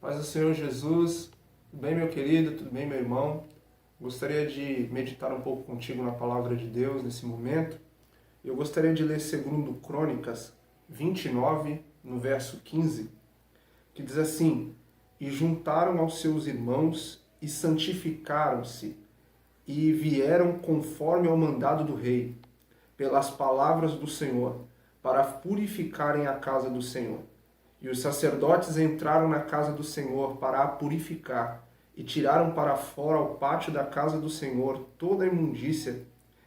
Paz do Senhor Jesus, tudo bem, meu querido? Tudo bem, meu irmão? Gostaria de meditar um pouco contigo na palavra de Deus nesse momento. Eu gostaria de ler 2 Crônicas 29, no verso 15, que diz assim: E juntaram aos seus irmãos e santificaram-se, e vieram conforme ao mandado do rei, pelas palavras do Senhor, para purificarem a casa do Senhor. E os sacerdotes entraram na casa do Senhor para a purificar, e tiraram para fora ao pátio da casa do Senhor toda a imundícia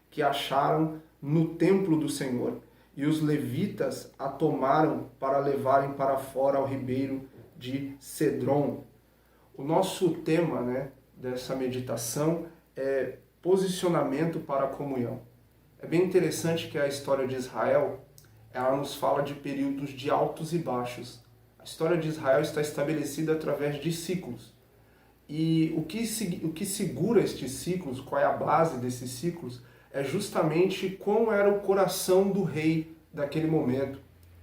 que acharam no templo do Senhor. E os levitas a tomaram para levarem para fora ao ribeiro de Cedron. O nosso tema, dessa meditação é posicionamento para a comunhão. É bem interessante que a história de Israel, ela nos fala de períodos de altos e baixos. A história de Israel está estabelecida através de ciclos. E o que segura estes ciclos, qual é a base desses ciclos, é justamente como era o coração do rei daquele momento,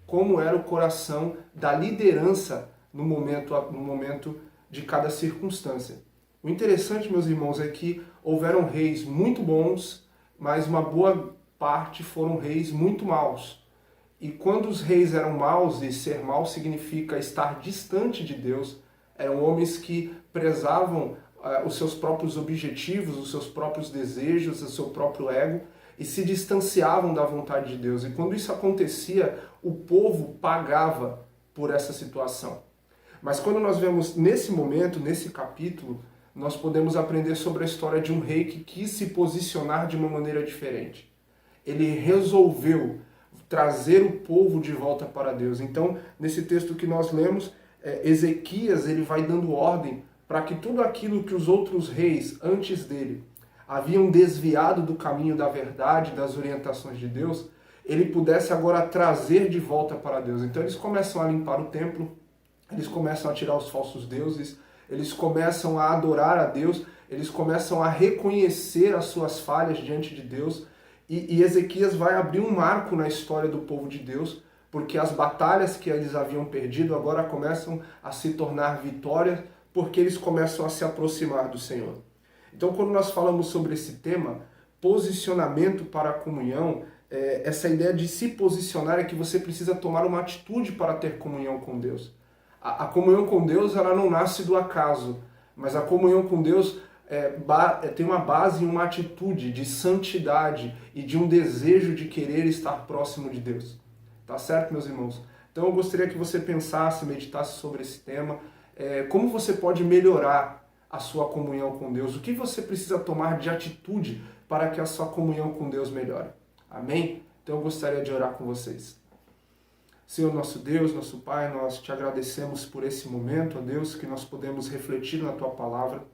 como era o coração da liderança no momento de cada circunstância. O interessante, meus irmãos, é que houveram reis muito bons, mas uma boa parte foram reis muito maus. E quando os reis eram maus, e ser mau significa estar distante de Deus, eram homens que prezavam os seus próprios objetivos, os seus próprios desejos, o seu próprio ego, e se distanciavam da vontade de Deus. E quando isso acontecia, o povo pagava por essa situação. Mas quando nós vemos nesse momento, nesse capítulo, nós podemos aprender sobre a história de um rei que quis se posicionar de uma maneira diferente. Ele resolveu trazer o povo de volta para Deus. Então, nesse texto que nós lemos, Ezequias ele vai dando ordem para que tudo aquilo que os outros reis antes dele haviam desviado do caminho da verdade, das orientações de Deus, ele pudesse agora trazer de volta para Deus. Então eles começam a limpar o templo, eles começam a tirar os falsos deuses, eles começam a adorar a Deus, eles começam a reconhecer as suas falhas diante de Deus, e Ezequias vai abrir um marco na história do povo de Deus, porque as batalhas que eles haviam perdido agora começam a se tornar vitórias, porque eles começam a se aproximar do Senhor. Então, quando nós falamos sobre esse tema, posicionamento para a comunhão, essa ideia de se posicionar é que você precisa tomar uma atitude para ter comunhão com Deus. A comunhão com Deus, ela não nasce do acaso, mas a comunhão com Deus tem uma base em uma atitude de santidade e de um desejo de querer estar próximo de Deus. Tá certo, meus irmãos? Então eu gostaria que você pensasse, meditasse sobre esse tema, como você pode melhorar a sua comunhão com Deus, o que você precisa tomar de atitude para que a sua comunhão com Deus melhore. Amém? Então eu gostaria de orar com vocês. Senhor nosso Deus, nosso Pai, nós te agradecemos por esse momento, ó Deus, que nós podemos refletir na Tua Palavra.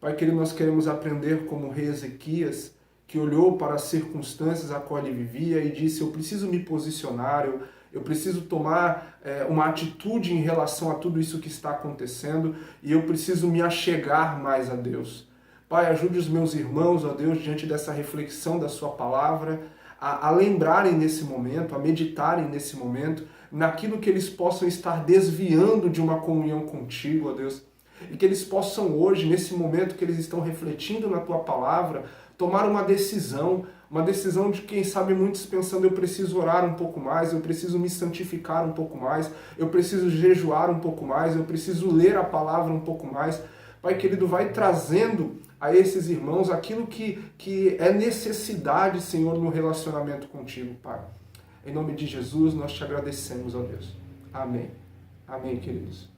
Pai querido, nós queremos aprender como o rei Ezequias, que olhou para as circunstâncias a qual ele vivia e disse: eu preciso me posicionar, eu preciso tomar uma atitude em relação a tudo isso que está acontecendo e eu preciso me achegar mais a Deus. Pai, ajude os meus irmãos, ó Deus, diante dessa reflexão da Sua Palavra, a lembrarem nesse momento, a meditarem nesse momento, naquilo que eles possam estar desviando de uma comunhão contigo, ó Deus. E que eles possam hoje, nesse momento que eles estão refletindo na Tua Palavra, tomar uma decisão de quem sabe muitos pensando: eu preciso orar um pouco mais, eu preciso me santificar um pouco mais, eu preciso jejuar um pouco mais, eu preciso ler a Palavra um pouco mais. Pai querido, vai trazendo a esses irmãos aquilo que é necessidade, Senhor, no relacionamento contigo, Pai. Em nome de Jesus, nós te agradecemos, ó Deus. Amém. Amém, queridos.